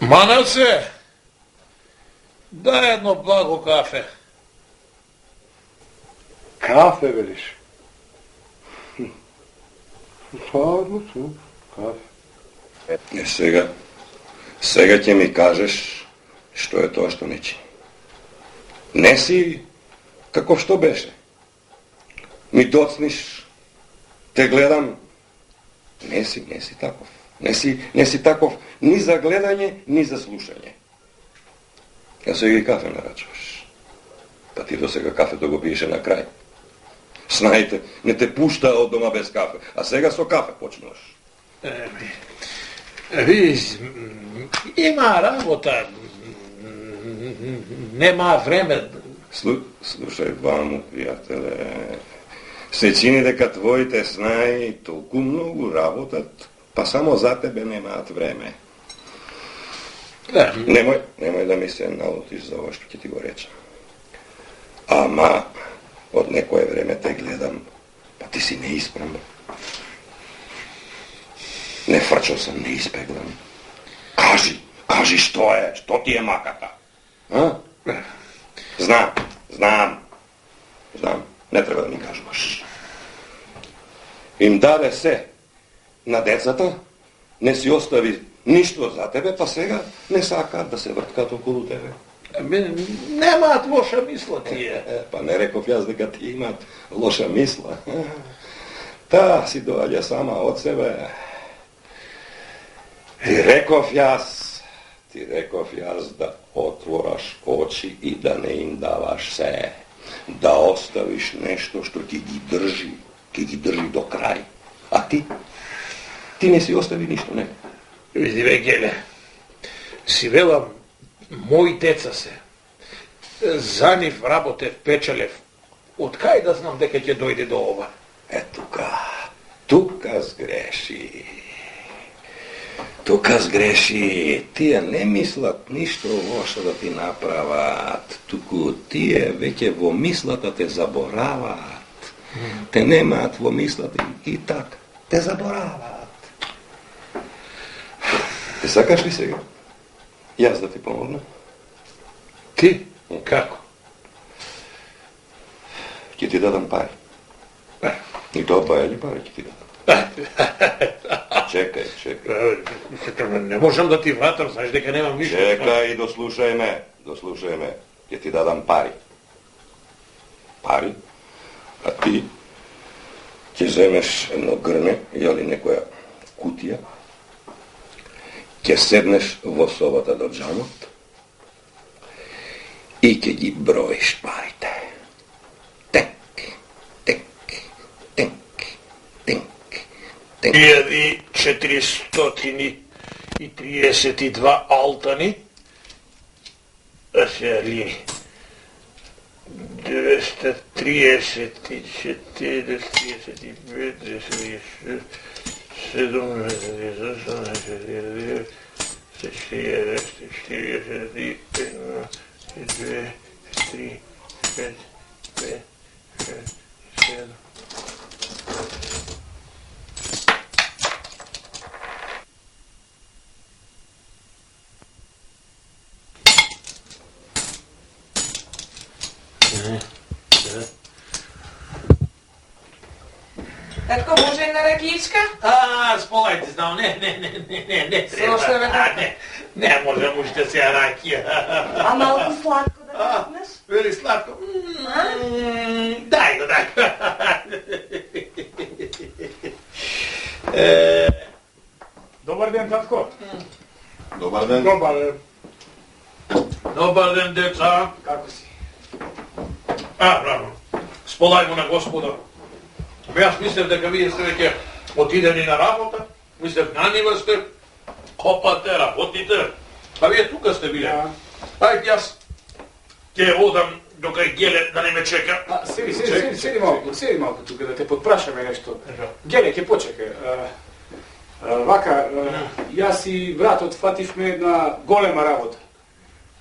Маневце, дай едно благо кафе. Кафе, велиш? Ладно, кафе. Сега ќе ми кажеш што е тоа што не чини. Не си како што беше. Ми доцниш, те гледам, не си таков. Не си таков ни за гледање, ни за слушање. Ја сега и кафе нарачуваш. Па ти до сега кафето го пиеше на крај. Знаете, не те пушта од дома без кафе, а сега со кафе почнуваш. Виж, има работа, нема време. Слушај, ваму, пријателе, се чини дека твоите снаи толку многу работат, па само за тебе немаат време. Немој да ми се налутиш за ова што ќе ти го речам. Ама, од некое време те гледам, па ти си неисправен. Не фрчал сам, не испеглам. Кажи што е, што ти е маката? А? Знам. Не треба да ми кажуваш. Им даде се на децата, не си остави ништо за тебе, па сега не сакаат да се врткат околу тебе. Немаат лоша мисла тие. Па не реков јас дека ти имаат лоша мисла. Та си доаѓа сама од себе. Ти реков јас да отвораш очи и да не им даваш се. Да оставиш нешто што ќе ги држи до крај. А ти не си остави ништо, не? Види бе, Геле, си велам, мои деца се, за нив работев, печелев, од кај да знам дека ќе дојде до ова? Тука сгреши. Тие не мислат ништо лошо да ти направат, туку тие веќе во мислата те забораваат. Те немаат во мислата и така, те забораваат. Те сакаш ли сега? Јас да ти помогна? Ти? Како? Ќе ти дадам пари. И тоа бајали пари ќе ти дадам. Чекај. Не можам да ти вратам, знаеш дека немам ништо. Чекај и дослушај ме. Ќе ти дадам пари. А ти ќе земеш едно грне или некоја кутија, ќе седнеш во собата до џамот и ќе ги броиш парите. 1432 алтани, лини, 234, 35, 36, 7, 2, 3, 5, 5, 6, 7. Татко, може една ракијичка? Сполајте, знам, не треба. Слушай, бе, Не можем уште сега ракија. А малку сладко да капнеш? Вели сладко. Дај го. Добар ден, татко. Добар ден. Добар ден, деца. Како си? Браво. Сполај го на Господа. Јас мислев дека вие сте веќе отидени на работа, мислев на нива сте, копате, работите, а вие тука сте биле. Ајде јас ќе одам докај Геле да не ме чека. Седи малку тука да те подпрашаме нешто. Геле, ќе почекај. Вака, јас и братот фативме една голема работа.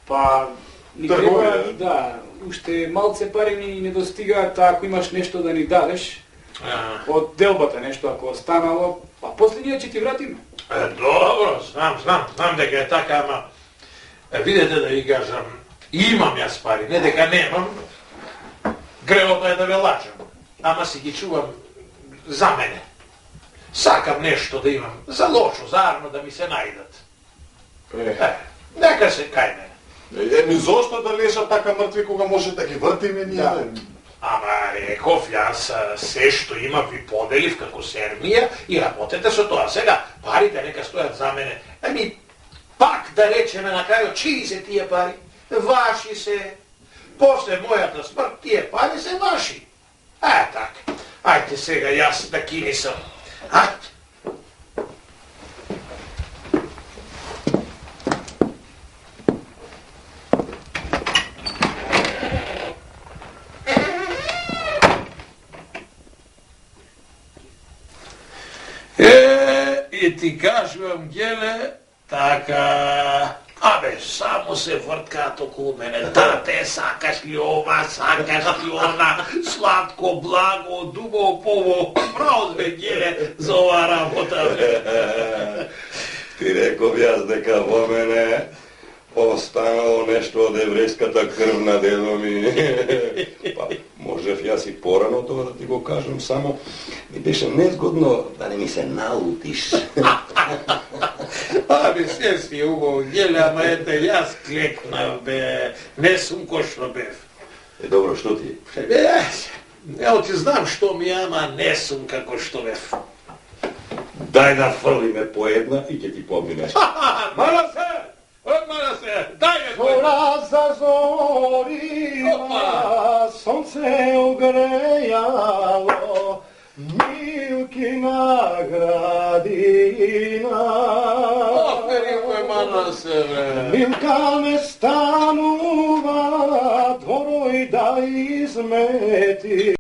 Па ни треба, да, уште малце пари ни недостигаат, ако имаш нешто да ни дадеш. Од делбата нешто ако останало, па после ние ќе ти вратиме. Добро, знам дека е така, ама Видете да ви кажам, имам јас пари, не дека немам. Гревото е да ве лажам, ама си ги чувам за мене. Сакам нешто да имам, за лошо, зарно да ми се најдат. Нека се кај мене. Еми зошто да лежат така мртви кога може да ги вртиме ние? Да. Ама реков, јас се што има ви поделив како сермија и работете со тоа. Сега, парите нека стојат за мене. Еми, пак да речеме на крајот, чии се тие пари? Ваши се. После мојата смрт тие пари се ваши. Така. Ајте сега јас да кинисам. Ајте. И ти кажувам, Геле, така... Абе, само се врткаат околу мене. Тате, сакаш ли ова, сакаш ли она, сладко, благо, дубо, пово. Браво, бе, Геле, за ова работа, бе. Ти реков јас дека во мене останало нешто од еврејската крв на дедо ми. Па, можев јас и порано тоа да ти го кажам, само ми беше незгодно да не ми се налутиш. Абе, се си убаво, Геле, ама ете, јас клекнав, бе, не сум кој што бев. Добро, што ти? Бе, ево ти знам што ми, ама не сум како што бев. Дај да фрлиме по една и ќе ти поминеш. Мала се! Мала се! Дај ме по една! Зора зазорила, сонце огрејало, Милкина градина. Охе, мала се, бре! Милка не станува, дворој да измети.